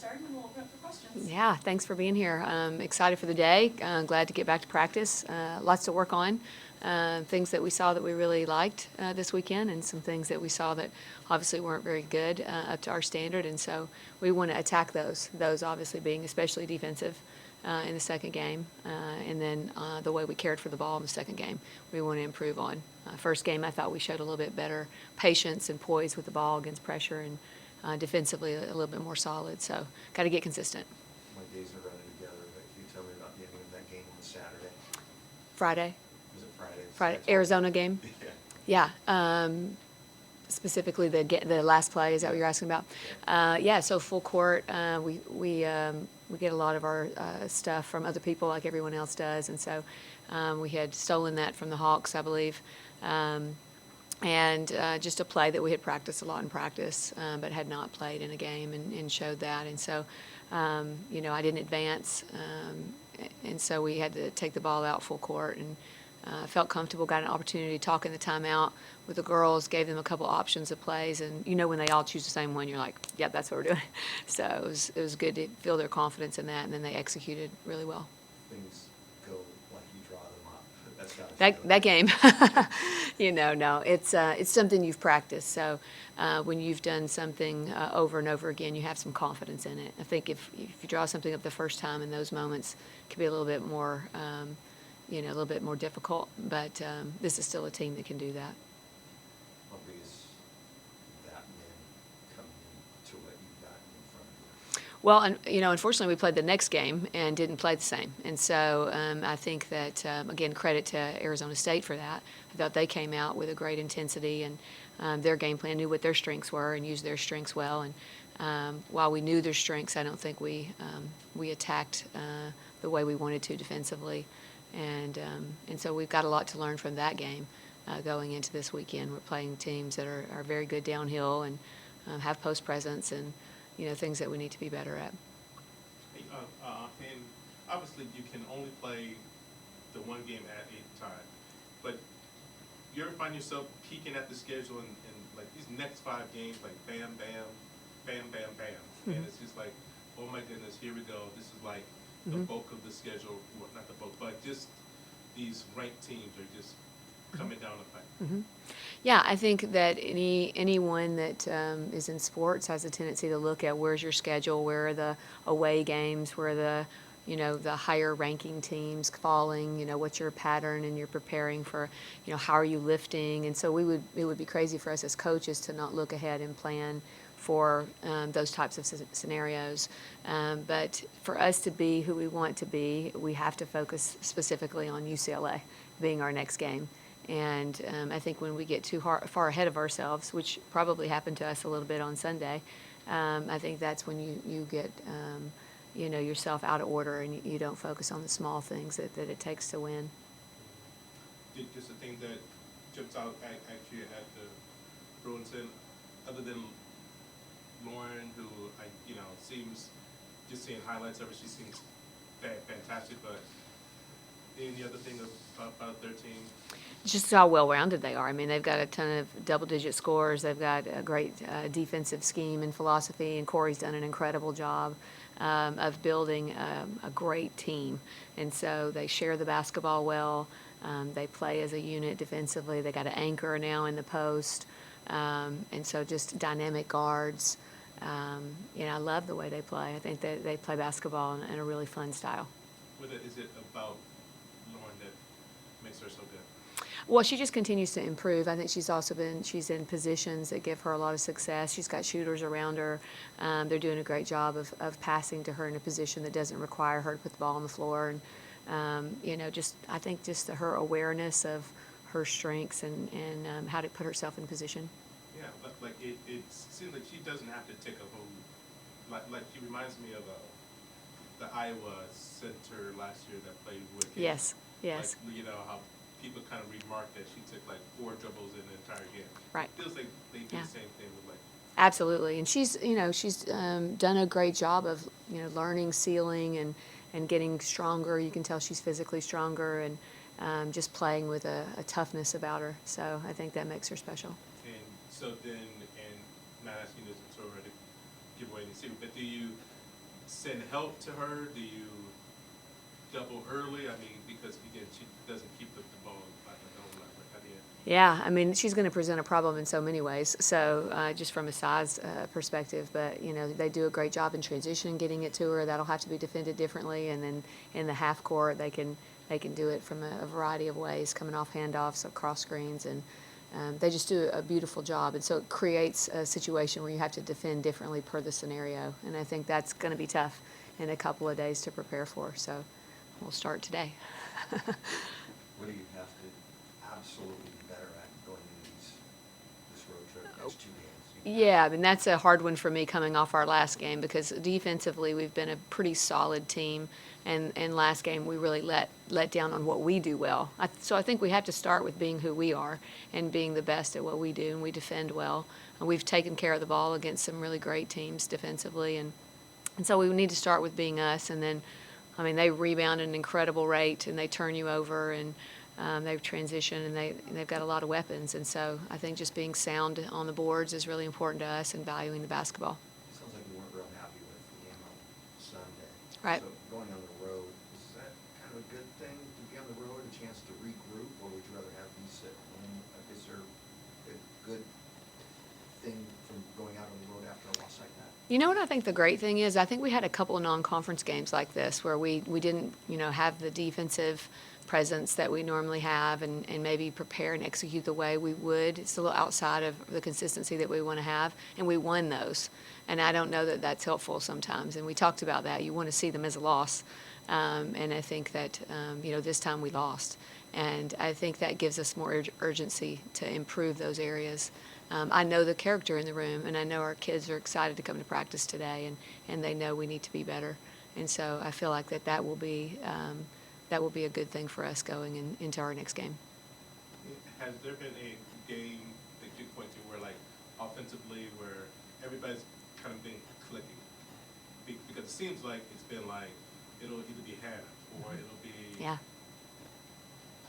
started, and we'll open up for questions. Yeah, thanks for being here. Excited for the day. Glad to get back to practice. Lots to work on. Things that we saw that we really liked this weekend, and some things that we saw that obviously weren't very good up to our standard. And so we want to attack those. Those obviously being especially defensive in the second game, and then the way we cared for the ball in the second game. We want to improve on. First game, I thought we showed a little bit better patience and poise with the ball against pressure, and defensively a little bit more solid. So got to get consistent. My days are running together, but can you tell me about the ending of that game on Saturday? Friday. Was it Friday? Friday, Arizona game. Yeah. Yeah. Specifically the last play. Is that what you're asking about? Yeah. So full court. We get a lot of our stuff from other people, like everyone else does, and so we had stolen that from the Hawks, I believe. And just a play that we had practiced a lot in practice, but had not played in a game, and showed that. And so, I didn't advance, and so we had to take the ball out full court, and felt comfortable, got an opportunity to talk in the timeout with the girls, gave them a couple options of plays, and when they all choose the same one, you're like, yep, that's what we're doing. So it was good to feel their confidence in that, and then they executed really well. Things go like you draw them up. That's gotta feel That good. game, no, it's something you've practiced. So when you've done something over and over again, you have some confidence in it. I think if you draw something up the first time in those moments, it can be a little bit more, a little bit more difficult. But this is still a team that can do that. How big is that man coming into what you've got in front of you? Well, unfortunately, we played the next game and didn't play the same. And so I think that, again, credit to Arizona State for that. I thought they came out with a great intensity, and their game plan, knew what their strengths were and used their strengths well. And while we knew their strengths, I don't think we attacked the way we wanted to defensively. And so we've got a lot to learn from that game going into this weekend. We're playing teams that are very good downhill and have post presence, and things that we need to be better at. Hey, and obviously you can only play the one game at a time, but you ever find yourself peeking at the schedule and like these next 5 games, like bam, bam, bam, bam, bam, and it's just like, oh my goodness, here we go. This is like the bulk of the schedule, well, not the bulk, but just these ranked teams are just coming down the pipe. Yeah, I think that anyone that is in sports has a tendency to look at where's your schedule, where are the away games, where are the higher ranking teams falling, what's your pattern, and you're preparing for, how are you lifting. And so it would be crazy for us as coaches to not look ahead and plan for those types of scenarios. But for us to be who we want to be, we have to focus specifically on UCLA being our next game. And I think when we get too far ahead of ourselves, which probably happened to us a little bit on Sunday, I think that's when you get yourself out of order, and you don't focus on the small things that it takes to win. Just the thing that jumps out actually at the Bruins, and other than Lauren, who seems, just seeing highlights of her, she seems fantastic, but any other thing about their team? Just how well-rounded they are. I mean, they've got a ton of double-digit scores. They've got a great defensive scheme and philosophy, and Corey's done an incredible job of building a great team. And so they share the basketball well. They play as a unit defensively. They got an anchor now in the post. And so just dynamic guards. I love the way they play. I think that they play basketball in a really fun style. Is it about Lauren that makes her so good? Well, she just continues to improve. I think she's in positions that give her a lot of success. She's got shooters around her. They're doing a great job of passing to her in a position that doesn't require her to put the ball on the floor. And, I think just her awareness of her strengths and how to put herself in position. Yeah, like it seems like she doesn't have to take a whole, like she reminds me of the Iowa center last year that played with him. Yes. Like, how people kind of remarked that she took like 4 dribbles in the entire game. Right. It feels like they do the same thing with Absolutely, and she's done a great job of learning ceiling and getting stronger. You can tell she's physically stronger, and just playing with a toughness about her. So I think that makes her special. And so then, and not asking this to sort of give away any secret, but do you send help to her? Do you double early? I mean, because again, she doesn't keep the ball like a goal line. Like, how do you? Yeah, I mean, she's going to present a problem in so many ways. So just from a size perspective, but they do a great job in transition, getting it to her. That'll have to be defended differently, and then in the half court, they can do it from a variety of ways, coming off handoffs, across screens, and they just do a beautiful job. And so it creates a situation where you have to defend differently per the scenario, and I think that's going to be tough in a couple of days to prepare for. So we'll start today. What do you have to absolutely be better at going into this road trip, next 2 games? Yeah, I mean, that's a hard one for me coming off our last game, because defensively we've been a pretty solid team, and last game we really let down on what we do well. So I think we have to start with being who we are and being the best at what we do, and we defend well. And we've taken care of the ball against some really great teams defensively, and so we need to start with being us. And then, I mean, they rebound at an incredible rate, and they turn you over, and they've transitioned, and they've got a lot of weapons. And so I think just being sound on the boards is really important to us, and valuing the basketball. It sounds like you weren't real happy with the game on Sunday. Right. So going on the road, is that kind of a good thing to be on the road, a chance to regroup, or would you rather have me sit home? Is there a good thing from going out on the road after a loss like that? You know what I think the great thing is? I think we had a couple of non-conference games like this where we didn't, have the defensive presence that we normally have, and maybe prepare and execute the way we would. It's a little outside of the consistency that we want to have, and we won those. And I don't know that that's helpful sometimes, and we talked about that. You want to see them as a loss, and I think that, this time we lost. And I think that gives us more urgency to improve those areas. I know the character in the room, and I know our kids are excited to come to practice today, and they know we need to be better. And so I feel like that will be a good thing for us going into our next game. Has there been a game that you point to where, like, offensively, where everybody's kind of been clicking? Because it seems like it's been like, it'll either be Hannah, or it'll be Yeah.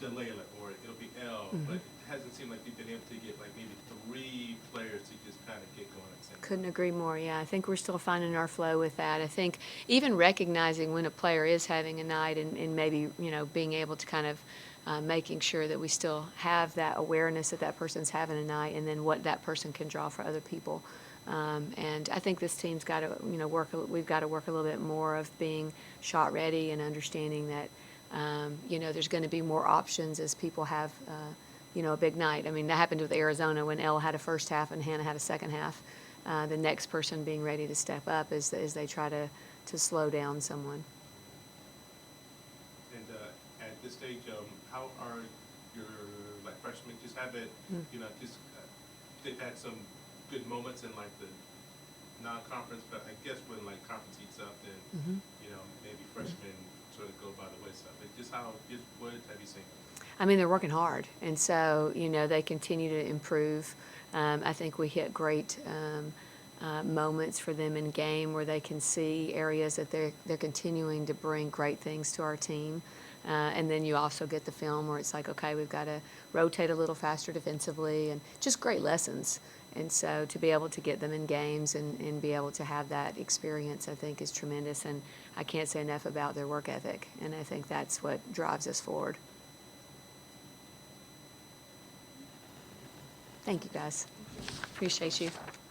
Delayla, or it'll be Elle, but it hasn't seemed like you've been able to get, like, maybe 3 players to just kind of get going at the same time. Couldn't agree more. Yeah, I think we're still finding our flow with that. I think even recognizing when a player is having a night, and maybe being able to kind of making sure that we still have that awareness that person's having a night, and then what that person can draw for other people. And I think this team's got to work. We've got to work a little bit more of being shot ready, and understanding that there's going to be more options as people have a big night. I mean, that happened with Arizona when Elle had a first half and Hannah had a second half. The next person being ready to step up as they try to slow down someone. And at this stage, how are your freshmen? Just have it, they've had some good moments in the non-conference, but I guess when conference heats up, then maybe freshmen sort of go by the wayside. But what have you seen? I mean, they're working hard, and so they continue to improve. I think we hit great moments for them in game where they can see areas that they're continuing to bring great things to our team. And then you also get the film where it's like, okay, we've got to rotate a little faster defensively, and just great lessons. And so to be able to get them in games and be able to have that experience, I think, is tremendous. And I can't say enough about their work ethic, and I think that's what drives us forward. Thank you, guys. Appreciate you.